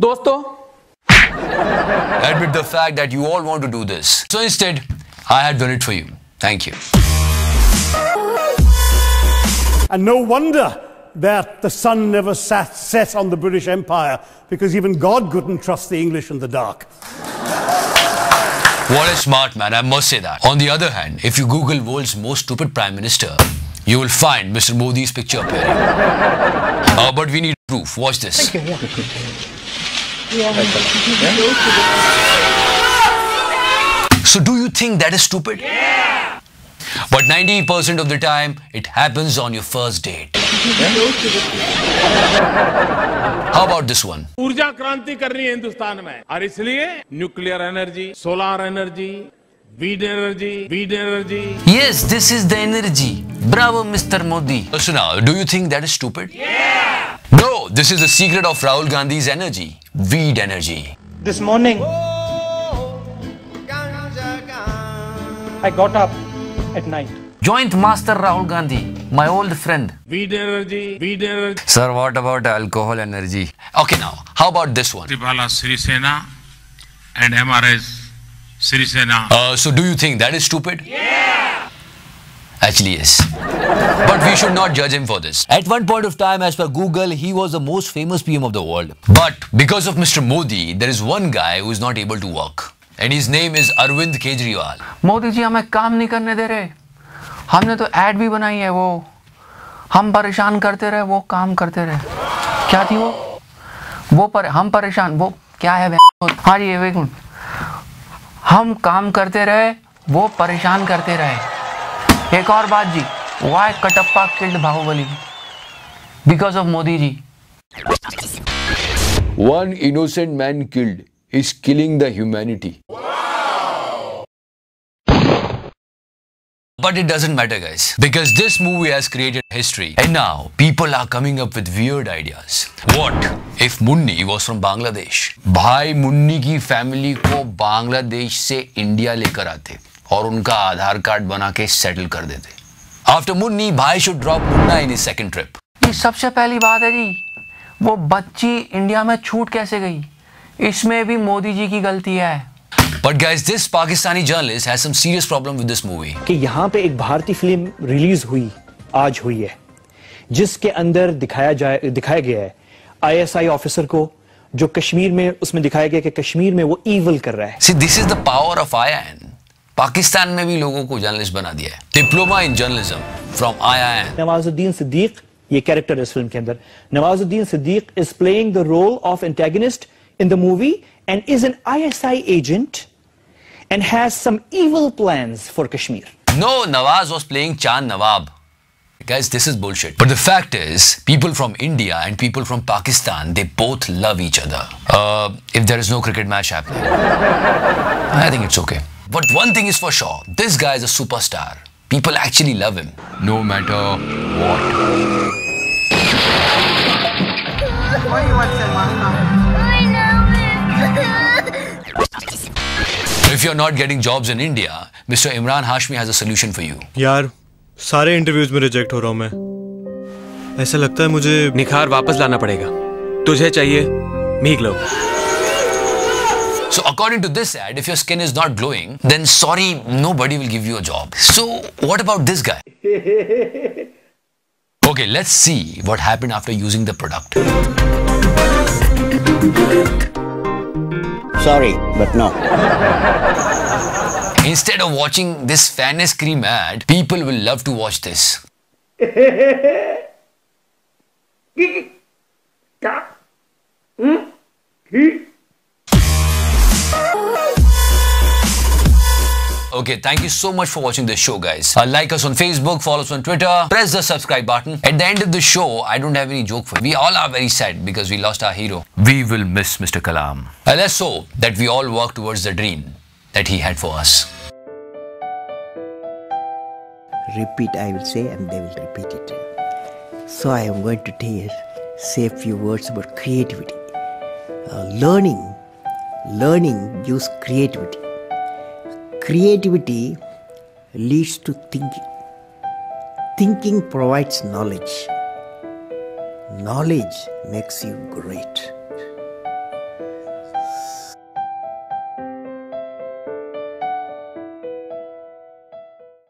दोस्तों, admit the fact that you all want to do this. So instead, I had done it for you. Thank you. And no wonder that the sun never set on the British Empire, because even God couldn't trust the English in the dark. What a smart man, I must say that. On the other hand, if you Google world's most stupid Prime Minister, you will find Mr. Modi's picture appearing. But we need proof. Watch this. So do you think that is stupid? Yeah! But 90% of the time, it happens on your first date. How about this one? ऊर्जा क्रांति करनी है हिंदुस्तान में, और इसलिए nuclear energy, solar energy, wind energy. Yes, this is the energy. Bravo, Mr. Modi. So now, do you think that is stupid? Yeah! No, this is the secret of Rahul Gandhi's energy. Weed energy. This morning, I got up at night. Joint Master Rahul Gandhi, my old friend. Wind energy. Sir, what about alcohol energy? Okay, now, how about this one? Tripala Sirisena and MRS Sirisena. So do you think that is stupid? Yeah! Actually, yes. But we should not judge him for this. At one point of time, as per Google, he was the most famous PM of the world. But because of Mr. Modi, there is one guy who is not able to work. And his name is Arvind Kejriwal. Modi ji हमें काम नहीं करने दे रहे। हमने तो add भी बनाई है, वो हम परेशान करते रहे, वो काम करते रहे। क्या थी वो हम परेशान, वो क्या है? हाँ जी, एक मिनट। हम काम करते रहे, वो परेशान करते रहे। एक और बात जी, why Kattappa killed Baahubali? Because of Modi ji. One innocent man killed is killing the humanity. But it doesn't matter, guys, because this movie has created history, and now people are coming up with weird ideas. What if Munni was from Bangladesh? भाई मुन्नी की family को बांग्लादेश से India लेकर आते और उनका आधार card बना के सेटल कर देते. After Munni, भाई should drop Munna in his second trip. ये सबसे पहली बात है जी, वो बच्ची इंडिया में छूट कैसे गई? इसमें भी मोदी जी की गलती है. But guys, this Pakistani journalist has some serious problem with this movie. कि यहाँ पे एक भारतीय फिल्म रिलीज आज हुई है, जिसके अंदर दिखाया गया है ISI ऑफिसर को, जो कश्मीर में उसमें दिखाया गया कि कश्मीर में वो इविल कर रहा है. See, this is the power of IIN. Pakistan में भी लोगों को जर्नलिस्ट बना दिया है. Diploma in journalism from IIN. Nawazuddin Siddiqui ये कैरेक्टर इस फिल्म के अंदर. Nawazuddin Siddique is playing the role of antagonist in the movie and is an ISI agent and has some evil plans for Kashmir. No, Nawaz was playing Chand Nawab. Guys, this is bullshit. But the fact is, people from India and people from Pakistan, they both love each other. If there is no cricket match happening, I think it's okay. But one thing is for sure, this guy is a superstar. People actually love him, no matter what. If you're not getting jobs in India, Mr. Imran Hashmi has a solution for you. यार, सारे interviews में reject हो रहा हूँ मैं. ऐसा लगता है मुझे निखार वापस लाना पड़ेगा. तुझे चाहिए मी glow. So according to this ad, if your skin is not glowing, then sorry, nobody will give you a job. So what about this guy? Okay, let's see what happened after using the product. Sorry, but no. Instead of watching this fairness cream ad, people will love to watch this. Okay, thank you so much for watching this show, guys. Like us on Facebook, follow us on Twitter, press the subscribe button. At the end of the show, I don't have any joke for you. We all are very sad because we lost our hero. We will miss Mr. Kalam. Let's hope that we all work towards the dream that he had for us. Repeat, I will say, and they will repeat it. So I am going to say a few words about creativity. Learning gives creativity. Creativity leads to thinking. Thinking provides knowledge. Knowledge makes you great.